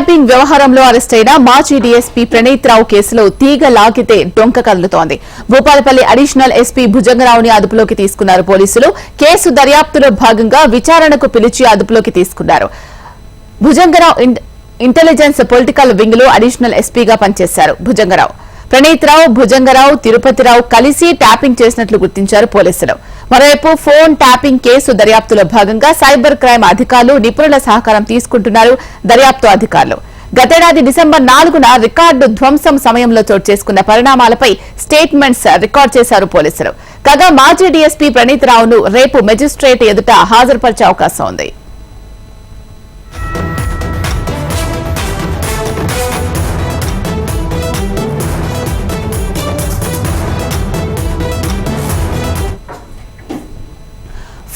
Tapping వ్యవహారంలో arrest అయిన మాజీ డీఎస్పీ ప్రణీత్ రావు కేసులో తీగ లాగితే డొంక కదులుతోంది. భూపాలపల్లి అడిషనల్ ఎస్పీ భుజంగరావుని అదుపులోకి తీసుకున్నారు పోలీసులు. కేసు దర్యాప్తులో భాగంగా విచారణకు పిలిచి అదుపులోకి తీసుకున్నారు. భుజంగరావు ఇంటెలిజెన్స్ పొలిటికల్ వింగ్ లో అడిషనల్ ఎస్పీగా పనిచేశారు. ప్రణీత్ రావు, భుజంగరావు, తిరుపతిరావు కలిసి ట్యాపింగ్ చేసినట్లు గుర్తించారు పోలీసులు. మరోవైపు ఫోన్ ట్యాపింగ్ కేసు దర్యాప్తులో భాగంగా సైబర్ క్రైమ్ అధికారులు నిపుణుల సహకారం తీసుకుంటున్నారు దర్యాప్తు అధికారులు. గతేడాది డిసెంబర్ 4న రికార్డు ధ్వంసం సమయంలో చోటు చేసుకున్న పరిణామాలపై స్టేట్మెంట్స్ రికార్డు చేశారు పోలీసులు. కాగా మాజీ డీఎస్పీ ప్రణీత్ రావును రేపు మెజిస్ట్రేట్ ఎదుట హాజరుపరిచే అవకాశం ఉంది.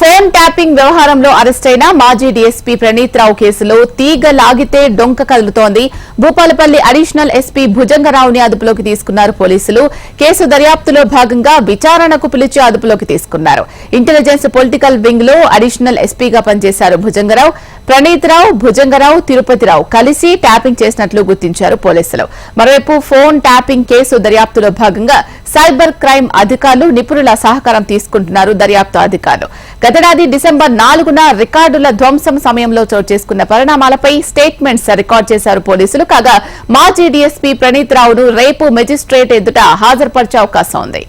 ఫోన్ ట్యాపింగ్ వ్యవహారంలో అరెస్ట్ అయిన మాజీ డీఎస్పీ ప్రణీత్ రావు కేసులో తీగ లాగితే డొంక కదులుతోంది. భూపాలపల్లి అడిషనల్ ఎస్పీ భుజంగరావుని అదుపులోకి తీసుకున్నారు పోలీసులు. కేసు దర్యాప్తులో భాగంగా విచారణకు పిలిచి అదుపులోకి తీసుకున్నారు. ఇంటెలిజెన్స్ పొలిటికల్ వింగ్ లో అడిషనల్ ఎస్పీగా పనిచేశారు భుజంగరావు. ప్రణీత్ రావు, భుజంగరావు, తిరుపతిరావు కలిసి ట్యాపింగ్ చేసినట్లు గుర్తించారు పోలీసులు. మరోవైపు ఫోన్ ట్యాపింగ్ కేసు దర్యాప్తులో భాగంగా సైబర్ క్రైమ్ అధికారులు నిపుణుల సహకారం తీసుకుంటున్నారు దర్యాప్తు అధికారులు. గతేడాది డిసెంబర్ 4న రికార్డుల ధ్వంసం సమయంలో చోటు చేసుకున్న పరిణామాలపై స్టేట్మెంట్స్ రికార్డు చేశారు పోలీసులు. కాగా మాజీ డీఎస్పీ ప్రణీత్ రావును రేపు మెజిస్ట్రేట్ ఎదుట హాజరుపరిచే అవకాశం ఉంది.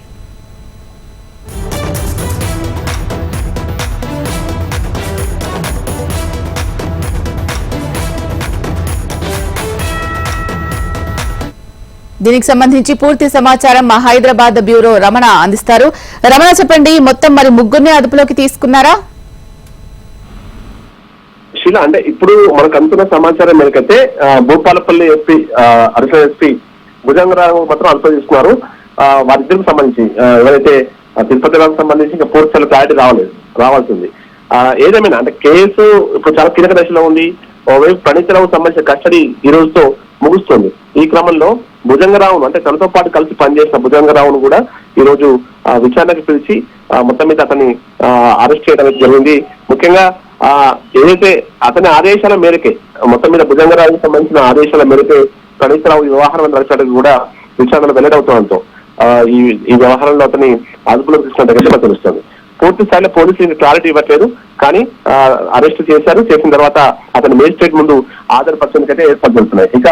దీనికి సంబంధించి పూర్తి సమాచారం మా హైదరాబాద్ బ్యూరో రమణ అందిస్తారు. రమణ, చెప్పండి, మొత్తం మరి ముగ్గురిని అదుపులోకి తీసుకున్నారా? శీల, అంటే ఇప్పుడు మనకు అందుతున్న సమాచారం మేరకైతే Bhupalpally SP additional SP Bhujangarao మాత్రం అదుపులో తీసుకున్నారు. వారిద్దరికి సంబంధించి ఎవరైతే తిరుపతి రావుకు సంబంధించి ఇంకా పూర్తి క్లారిటీ రావాల్సింది. ఏదేమైనా అంటే కేసు ఇప్పుడు చాలా కీలక దశలో ఉంది. ఓవైపు ప్రణీత్ రావుకు సంబంధించిన కస్టడీ ఈ రోజుతో ముగుస్తుంది. ఈ క్రమంలో భుజంగరావును అంటే తనతో పాటు కలిసి పనిచేసిన భుజంగరావును కూడా ఈ రోజు విచారణకు పిలిచి మొత్తం మీద అతన్ని అరెస్ట్ చేయడం జరిగింది. ముఖ్యంగా ఏదైతే అతని ఆదేశాల మేరకే మొత్తం మీద భుజంగరావుకి సంబంధించిన ఆదేశాల మేరకే ప్రణీత్ రావు వ్యవహారం నడిచడానికి కూడా విచారణలో వెల్లడవుతుండటంతో ఈ వ్యవహారంలో అతని అదుపులోకి తీసుకున్నట్టుగా తెలుస్తుంది. పూర్తి స్థాయిలో పోలీసులు క్లారిటీ ఇవ్వట్లేదు, కానీ అరెస్ట్ చేసిన తర్వాత అతని మేజిస్ట్రేట్ ముందు హాజరుపరచడానికైతే ఏర్పాటు జరుగుతున్నాయి. ఇక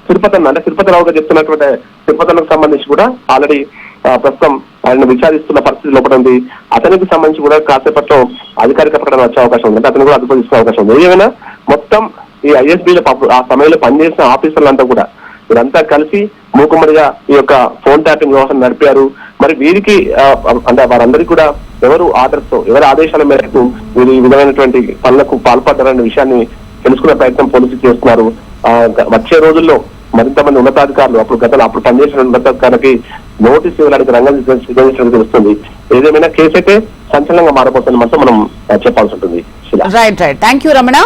తిరుపతిరావుగా చెప్తున్నటువంటి తిరుపతికి సంబంధించి కూడా ఆల్రెడీ ప్రస్తుతం ఆయన విచారిస్తున్న పరిస్థితి లోపల ఉంది. అతనికి సంబంధించి కూడా కాసేపట్లో అధికారిక ప్రకటన వచ్చే అవకాశం ఉంది. అంటే అతను కూడా అదుపు తీసుకునే అవకాశం ఉంది. ఏమైనా మొత్తం ఈ ఐఎస్బీలో ఆ సమయంలో పనిచేసిన ఆఫీసర్లంతా కూడా వీరంతా కలిసి మూకుమ్మడిగా ఈ యొక్క ఫోన్ ట్యాపింగ్ వ్యవహారం నడిపారు. మరి వీరికి అంటే వారందరికీ కూడా ఎవరు ఆదేశాల మేరకు వీరు ఈ విధమైనటువంటి పనులకు పాల్పడ్డారనే విషయాన్ని తెలుసుకునే ప్రయత్నం పోలీసులు చేస్తున్నారు. వచ్చే రోజుల్లో మరింత మంది ఉన్నతాధికారులు అప్పుడు పనిచేసిన ఉన్నతాధికారులకి నోటీసు ఇవ్వడానికి రంగం సిద్ధంగా తెలుస్తుంది. ఏదేమైనా కేసు అయితే సంచలనంగా మారబోతుంది మాత్రం మనం చెప్పాల్సి ఉంటుంది. రైట్. Thank you Ramana.